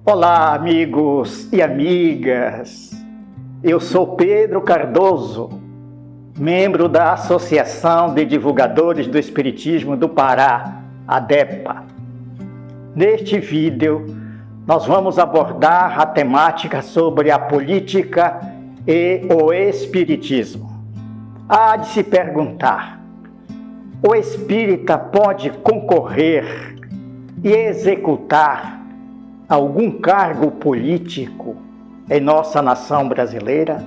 Olá, amigos e amigas. Eu sou Pedro Cardoso, membro da Associação de Divulgadores do Espiritismo do Pará, ADEPA. Neste vídeo, nós vamos abordar a temática sobre a política e o espiritismo. Há de se perguntar: o espírita pode concorrer e executar algum cargo político em nossa nação brasileira?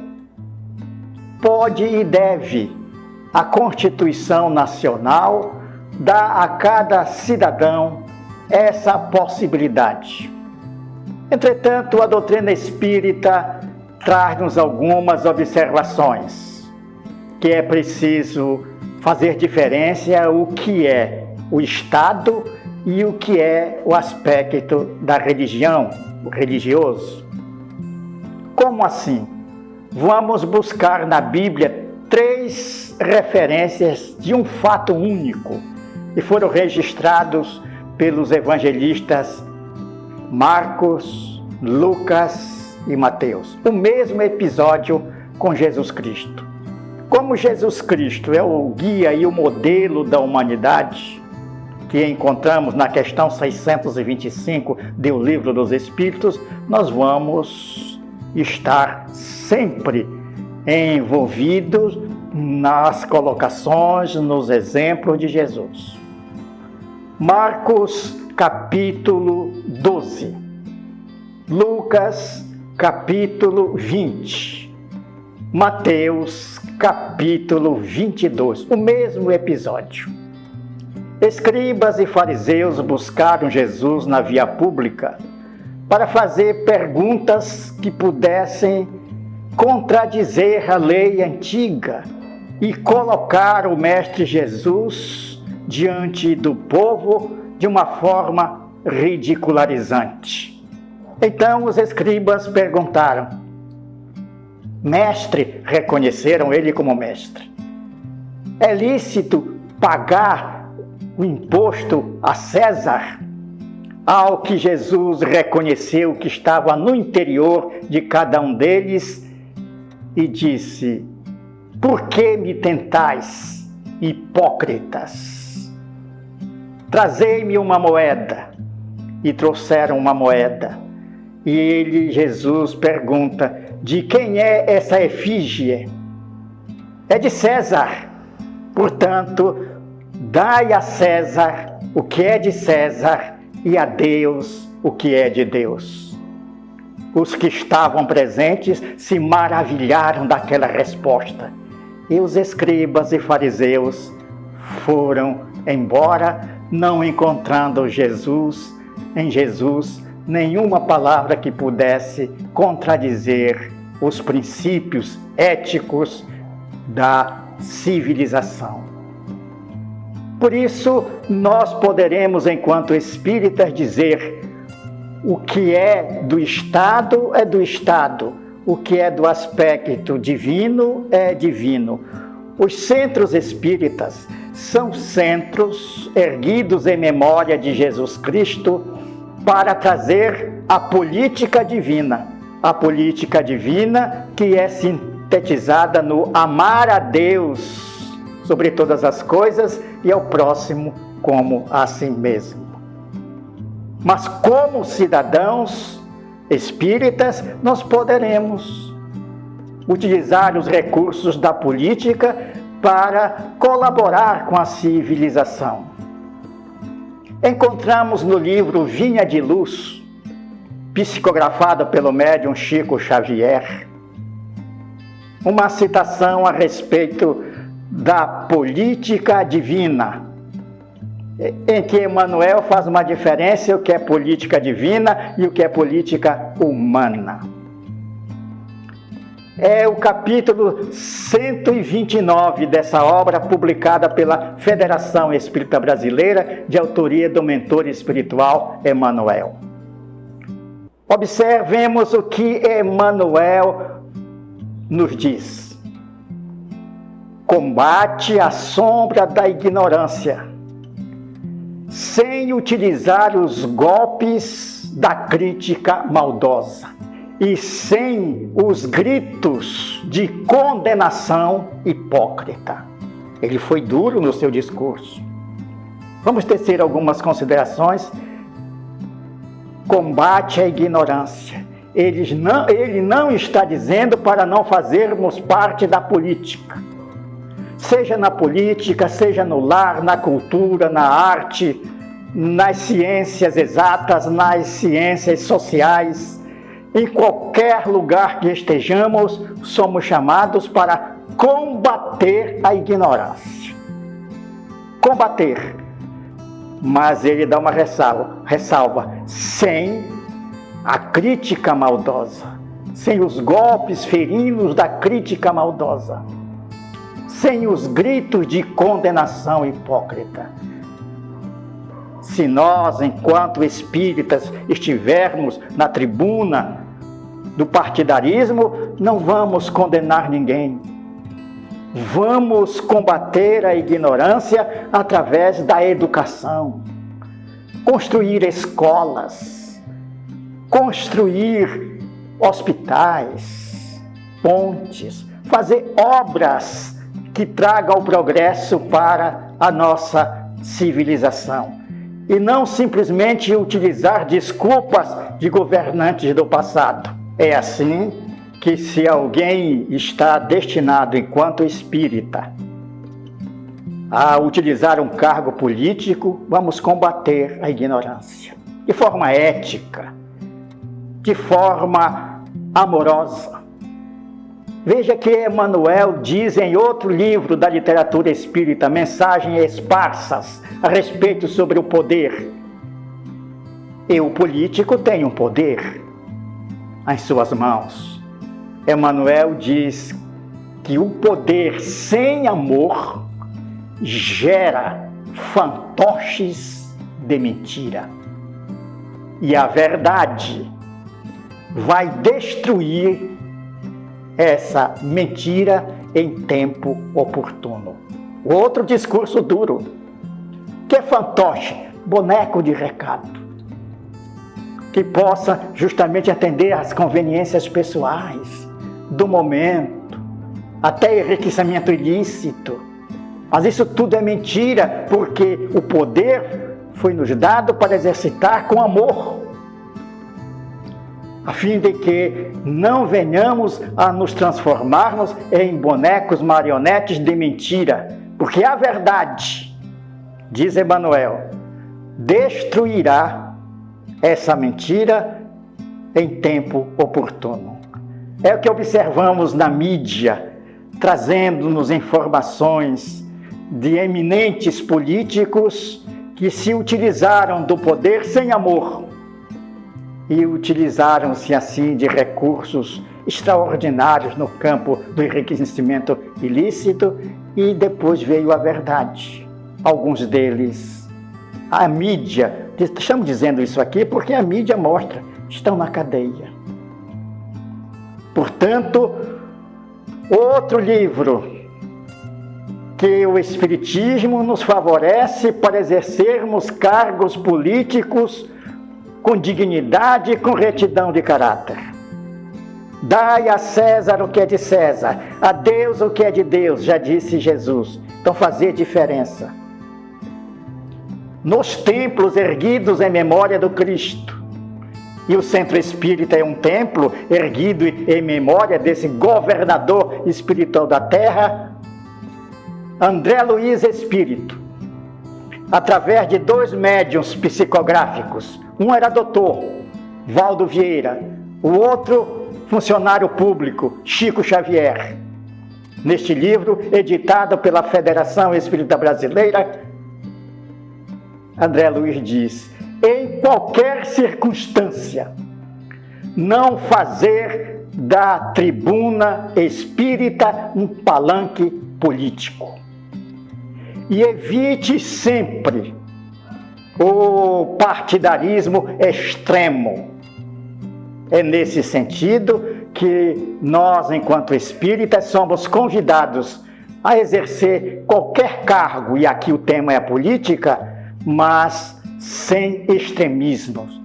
Pode e deve. A Constituição Nacional dá a cada cidadão essa possibilidade. Entretanto, a doutrina espírita traz-nos algumas observações, que é preciso fazer diferença o que é o Estado e o que é o aspecto da religião, o religioso. Como assim? Vamos buscar na Bíblia 3 referências de um fato único que foram registrados pelos evangelistas Marcos, Lucas e Mateus. O mesmo episódio com Jesus Cristo. Como Jesus Cristo é o guia e o modelo da humanidade, que encontramos na questão 625 do Livro dos Espíritos, nós vamos estar sempre envolvidos nas colocações, nos exemplos de Jesus. Marcos, capítulo 12. Lucas, capítulo 20. Mateus, capítulo 22. O mesmo episódio. Escribas e fariseus buscaram Jesus na via pública para fazer perguntas que pudessem contradizer a lei antiga e colocar o Mestre Jesus diante do povo de uma forma ridicularizante. Então os escribas perguntaram: Mestre, reconheceram ele como mestre, é lícito pagar o imposto a César? Ao que Jesus reconheceu que estava no interior de cada um deles e disse: Por que me tentais, hipócritas? Trazei-me uma moeda. E trouxeram uma moeda. E ele, Jesus, pergunta: De quem é essa efígie? É de César. Portanto, dai a César o que é de César e a Deus o que é de Deus. Os que estavam presentes se maravilharam daquela resposta. E os escribas e fariseus foram embora, não encontrando em Jesus nenhuma palavra que pudesse contradizer os princípios éticos da civilização. Por isso, nós poderemos, enquanto espíritas, dizer: o que é do Estado é do Estado, o que é do aspecto divino é divino. Os centros espíritas são centros erguidos em memória de Jesus Cristo para trazer a política divina que é sintetizada no amar a Deus sobre todas as coisas e ao próximo como a si mesmo. Mas como cidadãos espíritas, nós poderemos utilizar os recursos da política para colaborar com a civilização. Encontramos no livro Vinha de Luz, psicografado pelo médium Chico Xavier, uma citação a respeito da política divina, em que Emmanuel faz uma diferença o que é política divina e o que é política humana. É o capítulo 129 dessa obra, publicada pela Federação Espírita Brasileira, de autoria do mentor espiritual Emmanuel. Observemos o que Emmanuel nos diz: combate a sombra da ignorância, sem utilizar os golpes da crítica maldosa e sem os gritos de condenação hipócrita. Ele foi duro no seu discurso. Vamos tecer algumas considerações. Combate à ignorância. Ele não está dizendo para não fazermos parte da política. Seja na política, seja no lar, na cultura, na arte, nas ciências exatas, nas ciências sociais, em qualquer lugar que estejamos, somos chamados para combater a ignorância. Combater. Mas ele dá uma ressalva, sem a crítica maldosa, sem os golpes ferinos da crítica maldosa, sem os gritos de condenação hipócrita. Se nós, enquanto espíritas, estivermos na tribuna do partidarismo, não vamos condenar ninguém. Vamos combater a ignorância através da educação, construir escolas, construir hospitais, pontes, fazer obras que tragam o progresso para a nossa civilização. E não simplesmente utilizar desculpas de governantes do passado. É assim que, se alguém está destinado, enquanto espírita, a utilizar um cargo político, vamos combater a ignorância. De forma ética, de forma amorosa. Veja que Emmanuel diz em outro livro da literatura espírita, Mensagens Esparsas, a respeito sobre o poder. E o político tem um poder em suas mãos. Emmanuel diz que o poder sem amor gera fantoches de mentira. E a verdade vai destruir essa mentira em tempo oportuno. Outro discurso duro. Que é fantoche? Boneco de recado. Que possa justamente atender às conveniências pessoais do momento, até enriquecimento ilícito. Mas isso tudo é mentira, porque o poder foi nos dado para exercitar com amor, a fim de que não venhamos a nos transformarmos em bonecos marionetes de mentira, porque a verdade, diz Emmanuel, destruirá essa mentira em tempo oportuno. É o que observamos na mídia, trazendo-nos informações de eminentes políticos que se utilizaram do poder sem amor e utilizaram-se assim de recursos extraordinários no campo do enriquecimento ilícito, e depois veio a verdade. Alguns deles, a mídia, estamos dizendo isso aqui porque a mídia mostra, estão na cadeia. Portanto, outro livro que o Espiritismo nos favorece para exercermos cargos políticos com dignidade e com retidão de caráter. Dai a César o que é de César, a Deus o que é de Deus, já disse Jesus. Então, fazer diferença. Nos templos erguidos em memória do Cristo, e o Centro Espírita é um templo erguido em memória desse governador espiritual da Terra, André Luiz Espírito, através de 2 médiuns psicográficos. Um era doutor, Valdo Vieira, o outro funcionário público, Chico Xavier. Neste livro, editado pela Federação Espírita Brasileira, André Luiz diz: em qualquer circunstância, não fazer da tribuna espírita um palanque político. E evite sempre o partidarismo extremo. É nesse sentido que nós, enquanto espíritas, somos convidados a exercer qualquer cargo, e aqui o tema é a política, mas sem extremismos,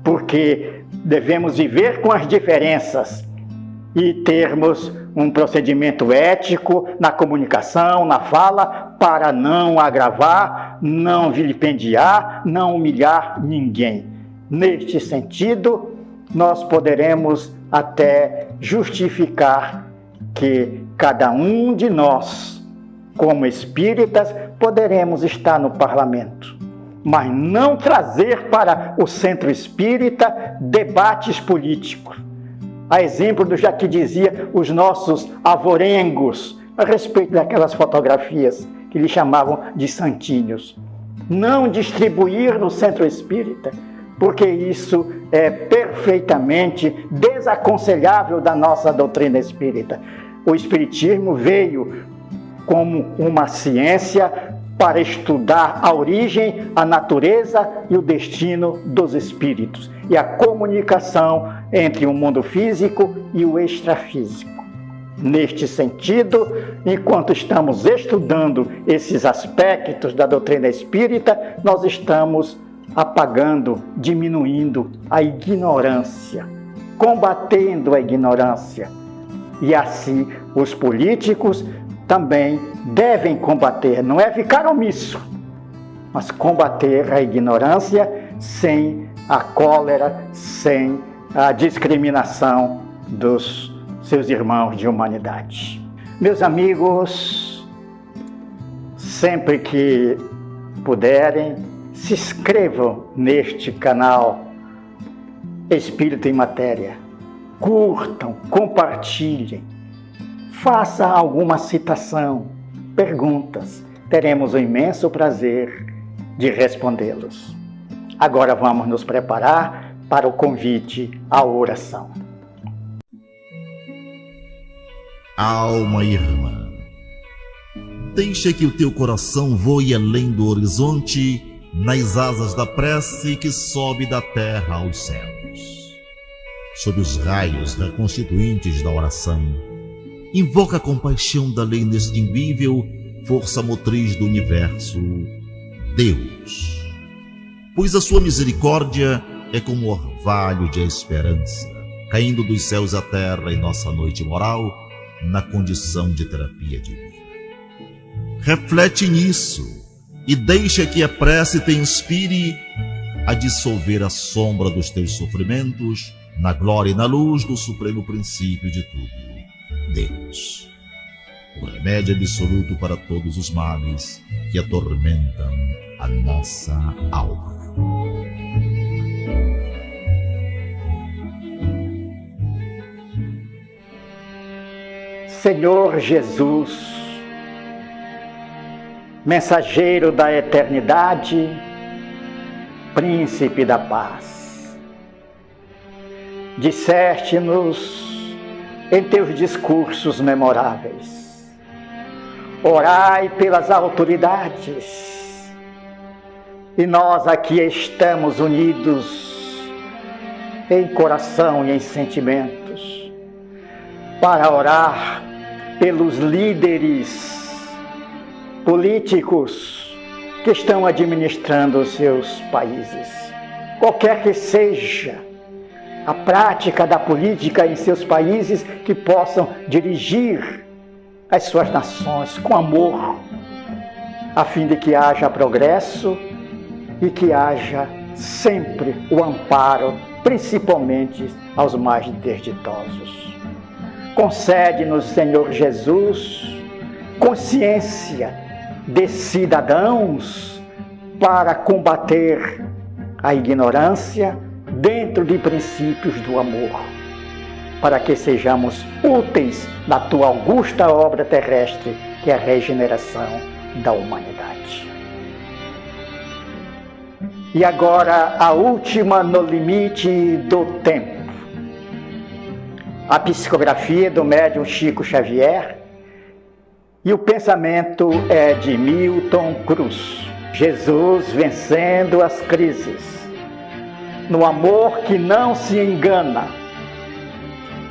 porque devemos viver com as diferenças e termos um procedimento ético na comunicação, na fala, para não agravar, não vilipendiar, não humilhar ninguém. Neste sentido, nós poderemos até justificar que cada um de nós, como espíritas, poderemos estar no parlamento, mas não trazer para o centro espírita debates políticos. A exemplo do que dizia os nossos avorengos a respeito daquelas fotografias que eles chamavam de santinhos. Não distribuir no centro espírita, porque isso é perfeitamente desaconselhável da nossa doutrina espírita. O espiritismo veio como uma ciência para estudar a origem, a natureza e o destino dos espíritos e a comunicação entre o mundo físico e o extrafísico. Neste sentido, enquanto estamos estudando esses aspectos da doutrina espírita, nós estamos apagando, diminuindo a ignorância, combatendo a ignorância. E assim, os políticos também devem combater, não é ficar omisso, mas combater a ignorância sem a cólera, sem a discriminação dos seus irmãos de humanidade. Meus amigos, sempre que puderem, se inscrevam neste canal Espírito em Matéria. Curtam, compartilhem, faça alguma citação, perguntas. Teremos o imenso prazer de respondê-los. Agora vamos nos preparar para o convite à oração. Alma irmã, deixa que o teu coração voe além do horizonte nas asas da prece que sobe da terra aos céus. Sob os raios reconstituintes da oração, invoca a compaixão da lei inextinguível, força motriz do universo, Deus. Pois a sua misericórdia é como orvalho de esperança, caindo dos céus à terra em nossa noite moral, na condição de terapia divina. Reflete nisso e deixa que a prece te inspire a dissolver a sombra dos teus sofrimentos na glória e na luz do supremo princípio de tudo, Deus. O remédio absoluto para todos os males que atormentam a nossa alma. Senhor Jesus, mensageiro da eternidade, príncipe da paz, disseste-nos em teus discursos memoráveis: orai pelas autoridades. E nós aqui estamos unidos em coração e em sentimentos para orar pelos líderes políticos que estão administrando os seus países. Qualquer que seja a prática da política em seus países, que possam dirigir as suas nações com amor, a fim de que haja progresso e que haja sempre o amparo, principalmente aos mais desditosos. Concede-nos, Senhor Jesus, consciência de cidadãos para combater a ignorância dentro de princípios do amor, para que sejamos úteis na tua augusta obra terrestre, que é a regeneração da humanidade. E agora a última no limite do tempo. A psicografia do médium Chico Xavier, e o pensamento é de Milton Cruz. Jesus vencendo as crises, no amor que não se engana,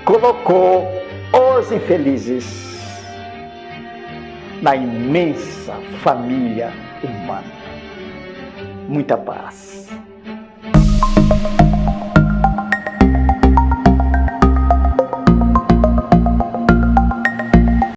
colocou os infelizes na imensa família humana. Muita paz.